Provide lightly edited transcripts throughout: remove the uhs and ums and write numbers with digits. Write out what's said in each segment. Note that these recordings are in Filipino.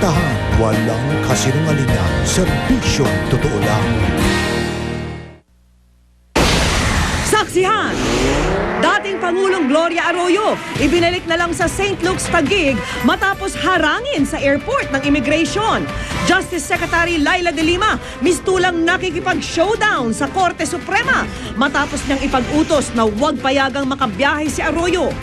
Tahan, walang kasinungalingan, serbisyong totoo lang. Saksihan! Dating Pangulong Gloria Arroyo, ibinalik na lang sa St. Luke's Taguig matapos harangin sa airport ng immigration. Justice Secretary Laila de Lima, mistulang nakikipag-showdown sa Korte Suprema matapos niyang ipag-utos na huwag payagang makabiyahe si Arroyo.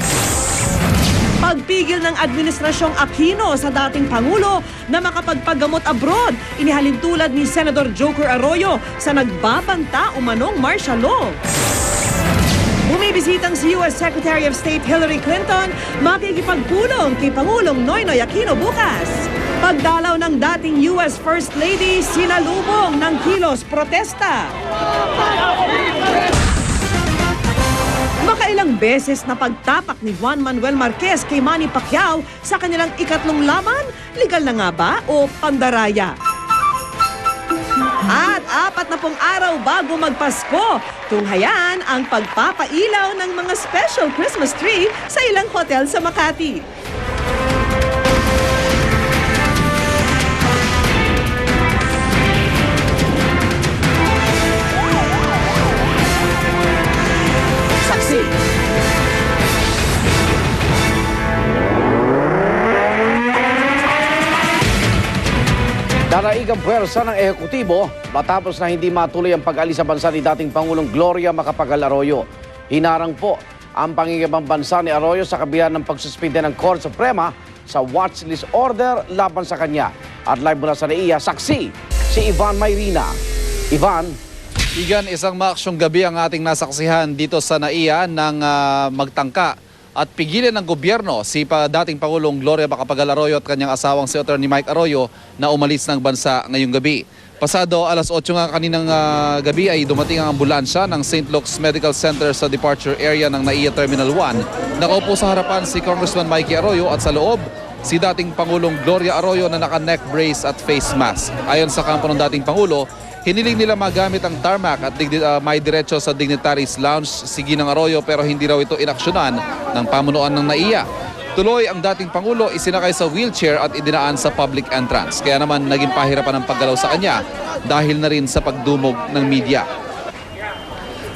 Pagpigil ng Administrasyong Aquino sa dating Pangulo na makapagpagamot abroad, inihalin tulad ni Senador Joker Arroyo sa nagbabanta umanong martial law. Bumibisitang si U.S. Secretary of State Hillary Clinton, makikipagpulong kay Pangulong Noynoy Aquino bukas. Pagdalaw ng dating U.S. First Lady, sinalubong ng kilos protesta. Makailang beses na pagtapak ni Juan Manuel Marquez kay Manny Pacquiao sa kanilang ikatlong laban, legal na nga ba o pandaraya? At 40 araw bago magpasko, tunghayan ang pagpapailaw ng mga special Christmas tree sa ilang hotel sa Makati. Saksi! Daraig ang puwersa ng ehekutibo matapos na hindi matuloy ang pag-alis sa bansa ni dating Pangulong Gloria Macapagal Arroyo. Hinarang po ang pangingibang bansa ni Arroyo sa kabila ng pagsuspinde ng Korte Suprema sa watchlist order laban sa kanya. At live mula sa NAIA, saksi si Ivan Mayrina. Ivan. Igan, isang maaksyong gabi ang ating nasaksihan dito sa NAIA nang magtangka at pigilin ng gobyerno si dating Pangulong Gloria Macapagal Arroyo at kanyang asawang si Atty. Mike Arroyo na umalis ng bansa ngayong gabi. Pasado alas 8 nga kaninang gabi ay dumating ang ambulansya ng St. Luke's Medical Center sa departure area ng NAIA Terminal 1. Nakaupo sa harapan si Congressman Mikey Arroyo at sa loob si dating Pangulong Gloria Arroyo na naka-neck brace at face mask. Ayon sa kampo ng dating Pangulo, hiniling nila magamit ang tarmac at may diretso sa Dignitaries Lounge si Ginang Arroyo pero hindi raw ito inaksyonan ng pamunuan ng NAIA. Tuloy ang dating Pangulo isinakay sa wheelchair at idinaan sa public entrance. Kaya naman naging pahirapan ang paggalaw sa kanya dahil na rin sa pagdumog ng media.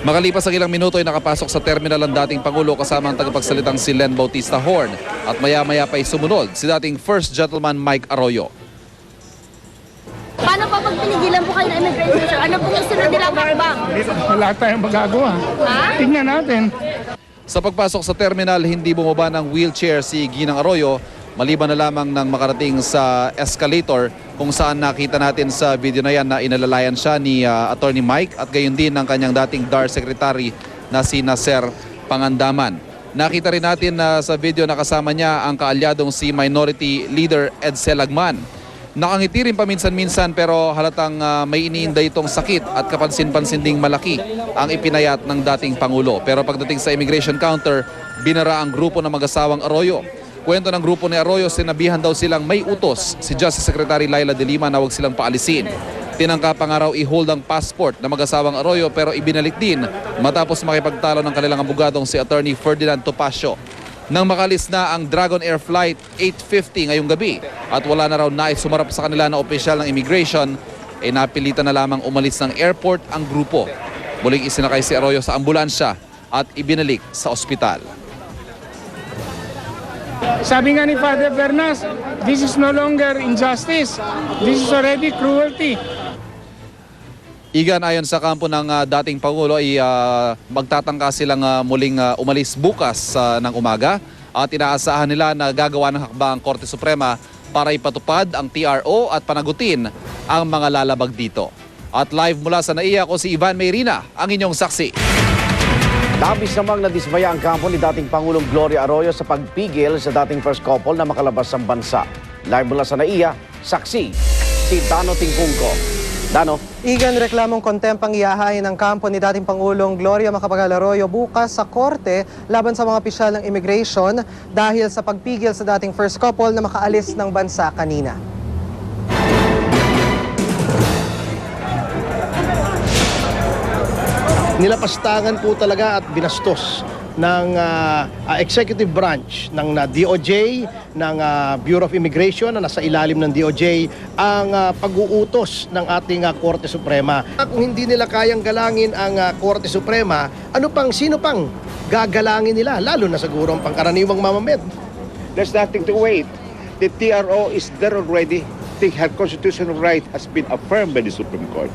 Makalipas ang ilang minuto ay nakapasok sa terminal ang dating Pangulo kasama ang tagapagsalitang si Len Bautista Horn at maya-maya pa ay sumunod si dating First Gentleman Mike Arroyo. Paano pa pag pinigilan po kayo ng immigration, sir? Ano pong isunod nilang hakbang? Wala tayong magagawa. Ha? Tingnan natin. Sa pagpasok sa terminal, hindi bumaba ng wheelchair si Ginang Arroyo, maliban na lamang ng makarating sa escalator kung saan nakita natin sa video na yan na inalalayan siya ni Atty. Mike at gayon din ng kanyang dating DAR Secretary na si Nasser Pangandaman. Nakita rin natin na sa video na kasama niya ang kaalyadong si Minority Leader Edsel Lagman. Nakangiti rin paminsan-minsan pero halatang may iniinday itong sakit at kapansin-pansin ding malaki ang ipinayat ng dating Pangulo. Pero pagdating sa immigration counter, binara ang grupo ng mag-asawang Arroyo. Kwento ng grupo ni Arroyo, sinabihan daw silang may utos si Justice Secretary Laila de Lima na huwag silang paalisin. Tinangka pa nga raw i-hold ang passport ng mag-asawang Arroyo pero ibinalik din matapos makipagtalo ng kanilang abogadong si Atty. Ferdinand Topacio. Nang makalis na ang Dragon Air Flight 850 ngayong gabi at wala na raw nais sumarap sa kanila na opisyal ng immigration, ay napilitan na lamang umalis ng airport ang grupo. Muling isinakay si Arroyo sa ambulansya at ibinalik sa ospital. Sabi nga ni Father Bernas, this is no longer injustice. This is already cruelty. Igan, ayon sa kampo ng dating Pangulo ay magtatangka silang muling umalis bukas ng umaga at inaasahan nila na gagawa ng hakbang ang Korte Suprema para ipatupad ang TRO at panagutin ang mga lalabag dito. At live mula sa NAIA ko si Ivan Mayrina, ang inyong saksi. Labis namang nadismaya ang kampo ni dating Pangulong Gloria Arroyo sa pagpigil sa dating first couple na makalabas ng bansa. Live mula sa NAIA, saksi si Dano Tingpungko. Dano. Igan, reklamong contempt ang iahain ng kampo ni dating Pangulong Gloria Macapagal Arroyo bukas sa korte laban sa mga opisyal ng immigration dahil sa pagpigil sa dating first couple na makaalis ng bansa kanina. Nilapastangan po talaga at binastos ng executive branch ng DOJ, ng Bureau of Immigration na nasa ilalim ng DOJ ang pag-uutos ng ating Korte Suprema. Kung hindi nila kayang galangin ang Korte Suprema, sino pang gagalangin nila, lalo na siguro ang pangkaraniwang mamamayan? There's nothing to wait. The TRO is there already. Her constitutional right has been affirmed by the Supreme Court.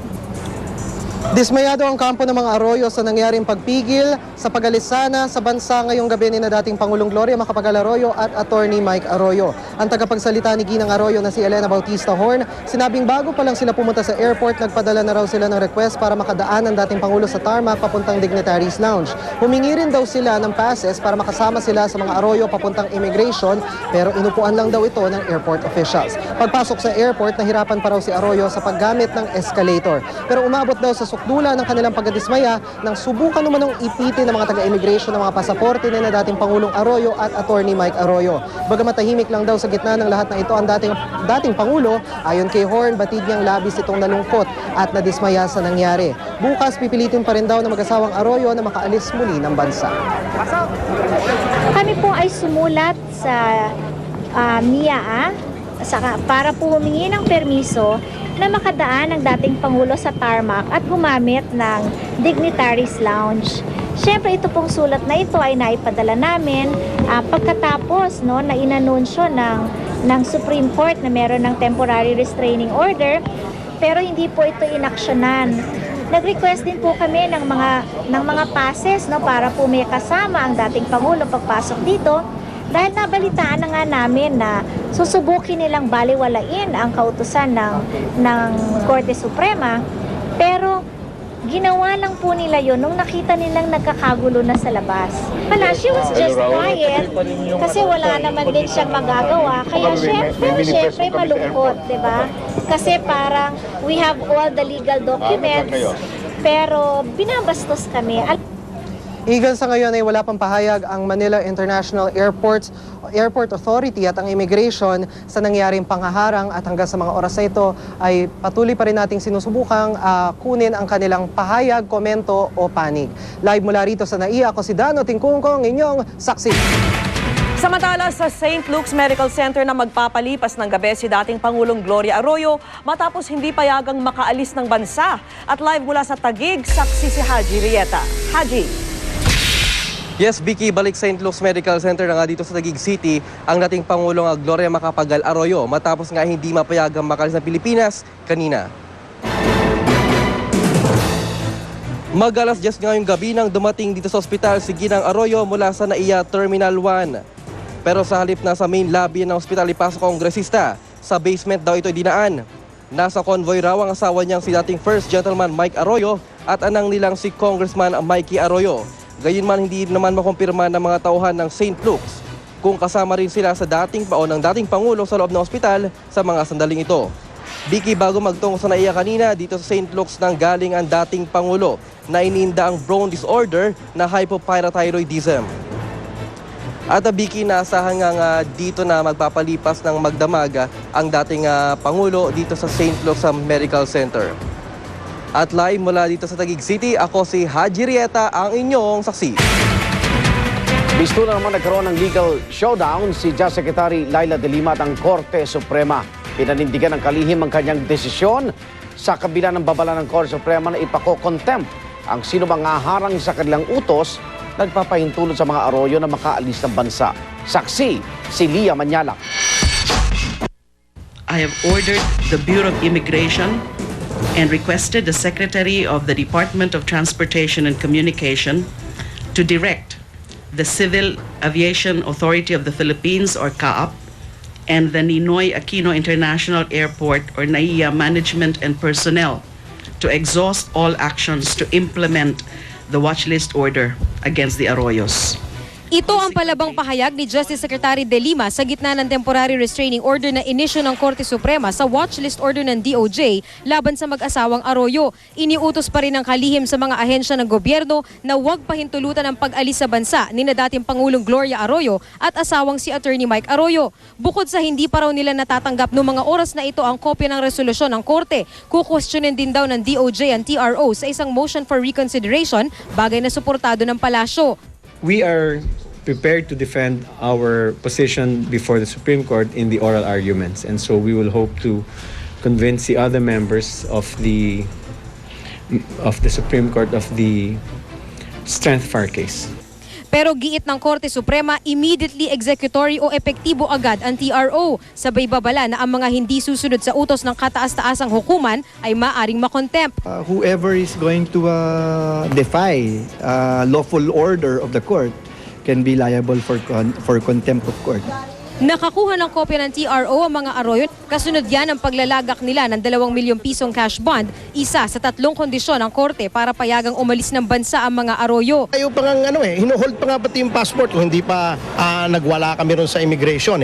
Dismayado ang kampo ng mga Arroyo sa nangyaring pagpigil sa pag-alisana sa bansa ngayong gabi ni na dating Pangulong Gloria Macapagal Arroyo at Attorney Mike Arroyo. Ang tagapagsalita ni Ginang Arroyo na si Elena Bautista Horn, sinabing bago pa lang sila pumunta sa airport, nagpadala na raw sila ng request para makadaan ang dating Pangulo sa tarmac papuntang Dignitaries Lounge. Humingi rin daw sila ng passes para makasama sila sa mga Arroyo papuntang immigration, pero inupuan lang daw ito ng airport officials. Pagpasok sa airport, nahirapan pa raw si Arroyo sa paggamit ng escalator. Pero umabot daw sa sukdula ng kanilang pagdismaya nang subukan naman ng ipitin ng mga taga-immigration ng mga pasaporte ni na dating Pangulong Arroyo at Attorney Mike Arroyo. Bagamat tahimik lang daw sa gitna ng lahat na ito ang dating Pangulo, ayon kay Horn, batid niyang labis itong nalungkot at nadismaya sa nangyari. Bukas, pipilitin pa rin daw ng mag-asawang Arroyo na makaalis muli ng bansa. Kami po ay sumulat sa MIA para po humingi ng permiso na makadaan ng dating Pangulo sa tarmac at gumamit ng Dignitaries Lounge. Siyempre, ito pong sulat na ito ay naipadala namin pagkatapos na inanunsyo ng Supreme Court na meron ng temporary restraining order, pero hindi po ito inaksyonan. Nag-request din po kami ng mga passes para po may kasama ang dating Pangulo pagpasok dito, dahil nabalitaan na nga namin na susubukin nilang baliwalain ang kautusan ng Korte Suprema, pero ginawa lang po nila yun nung nakita nilang nagkakagulo na sa labas. She was just quiet kasi wala naman din siyang magagawa. Kaya syempre malungkot, di ba? Kasi parang we have all the legal documents, pero binabastos kami. Hanggang sa ngayon ay wala pang pahayag ang Manila International Airport Authority at ang Immigration sa nangyaring panghaharang, at hanggang sa mga oras na ito ay patuloy pa rin nating sinusubukang kunin ang kanilang pahayag, komento o panig. Live mula rito sa NAIA, ako si Dano Tingkungkong, inyong saksi. Samantala sa St. Luke's Medical Center na magpapalipas ng gabi si dating Pangulong Gloria Arroyo matapos hindi payagang makaalis ng bansa. At live mula sa Taguig, saksi si Haji Rieta. Haji. Yes, Vicky, balik St. Luke's Medical Center na nga dito sa Taguig City ang dating Pangulong Gloria Macapagal Arroyo matapos nga hindi mapayagang makalis ng Pilipinas kanina. Mag-alas 10 ngayong gabi nang dumating dito sa ospital si Ginang Arroyo mula sa NAIA Terminal 1. Pero sa halip na sa main lobby ng ospital ipasok ang kongresista, sa basement daw ito dinaan. Nasa convoy raw ang asawa niyang si dating First Gentleman Mike Arroyo at anang nilang si Congressman Mikey Arroyo. Gayunman hindi naman makumpirma ng mga tauhan ng St. Luke's kung kasama rin sila sa dating Pangulo sa loob ng ospital sa mga sandaling ito. Vicky, bago magtungo sa NAIA kanina, dito sa St. Luke's nang galing ang dating Pangulo na ininda ang bone disorder na hypoparathyroidism. At Vicky, naasahan nga dito na magpapalipas ng magdamag ang dating Pangulo dito sa St. Luke's Medical Center. At live mula dito sa Taguig City, ako si Haji Rieta, ang inyong saksi. Bisto na naman nagkaroon ng legal showdown si Justice Secretary Laila De Lima at ang Korte Suprema. Pinanindigan ng kalihim ang kanyang desisyon sa kabila ng babala ng Korte Suprema na ipako-contempt ang sino mang haharang sa kanilang utos, nagpapahintulot sa mga Arroyo na makaalis ng bansa. Saksi, si Lia Manyalak. I have ordered the Bureau of Immigration and requested the Secretary of the Department of Transportation and Communication to direct the Civil Aviation Authority of the Philippines, or CAAP, and the Ninoy Aquino International Airport, or NAIA, management and personnel to exhaust all actions to implement the watch list order against the Arroyos. Ito ang palabang pahayag ni Justice Secretary De Lima sa gitna ng temporary restraining order na inisyu ng Korte Suprema sa watchlist order ng DOJ laban sa mag-asawang Arroyo. Iniutos pa rin ng kalihim sa mga ahensya ng gobyerno na huwag pahintulutan ang pag-alis sa bansa ni na dating Pangulong Gloria Arroyo at asawang si Attorney Mike Arroyo. Bukod sa hindi pa raw nila natatanggap noong mga oras na ito ang kopya ng resolusyon ng Korte, kukwestiyonin din daw ng DOJ ang TRO sa isang motion for reconsideration, bagay na suportado ng palasyo. we are prepared to defend our position before the Supreme Court in the oral arguments. And so we will hope to convince the other members of the Supreme Court of the strength of our case. Pero giit ng Korte Suprema, immediately executory o epektibo agad ang TRO. Sabay babala na ang mga hindi susunod sa utos ng kataas-taasang hukuman ay maaring makontempt. Whoever is going to defy lawful order of the court can be liable for contempt of court. Nakakuha ng kopya ng TRO ang mga Arroyo. Kasunod yan ang paglalagak nila ng 2 milyong pisong cash bond, isa sa 3 kondisyon ng korte para payagang umalis ng bansa ang mga Arroyo. Ayaw pa nga hinuhold pa nga pati yung passport kung hindi pa nagwala kami ron sa immigration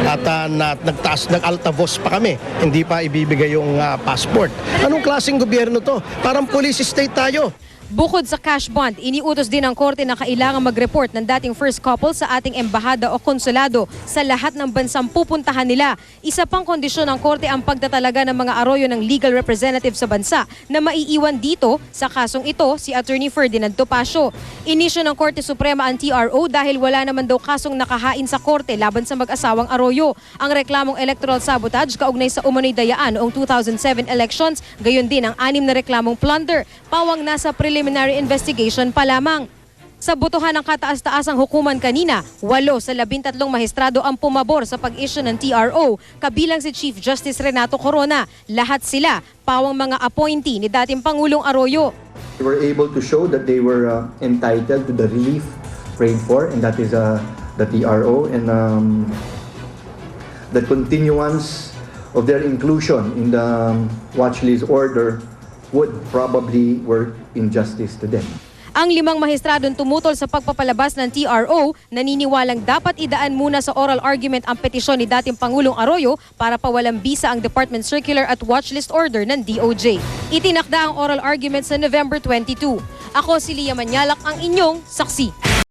At nag-altavoz pa kami, hindi pa ibibigay yung passport. Anong klaseng gobyerno to? Parang police state tayo. Bukod sa cash bond, iniutos din ng korte na kailangan mag-report ng dating first couple sa ating embahada o konsulado sa lahat ng bansang pupuntahan nila. Isa pang kondisyon ng korte ang pagtatalaga ng mga Arroyo ng legal representative sa bansa na maiiwan dito. Sa kasong ito, si Attorney Ferdinand Topacio. Inisyo ng Korte Suprema ang TRO dahil wala naman daw kasong nakahain sa korte laban sa mag-asawang Arroyo. Ang reklamong electoral sabotage kaugnay sa umano'y dayaan noong 2007 elections, gayon din ang 6 na reklamong plunder. Pawang nasa preliminary investigation pa lamang. Sa botohan ng kataas-taasang hukuman kanina, 8 sa 13 mahistrado ang pumabor sa pag-issue ng TRO, kabilang si Chief Justice Renato Corona. Lahat sila pawang mga appointee ni dating Pangulong Arroyo. We were able to show that they were entitled to the relief prayed for, and that is the TRO, and the continuance of their inclusion in the watch list order would probably work injustice to them. Ang 5 mahistradong tumutol sa pagpapalabas ng TRO, naniniwalang dapat idaan muna sa oral argument ang petisyon ni dating Pangulong Arroyo para pawalang bisa ang Department Circular at Watchlist Order ng DOJ. Itinakda ang oral argument sa November 22. Ako si Lia Manyalak, ang inyong saksi.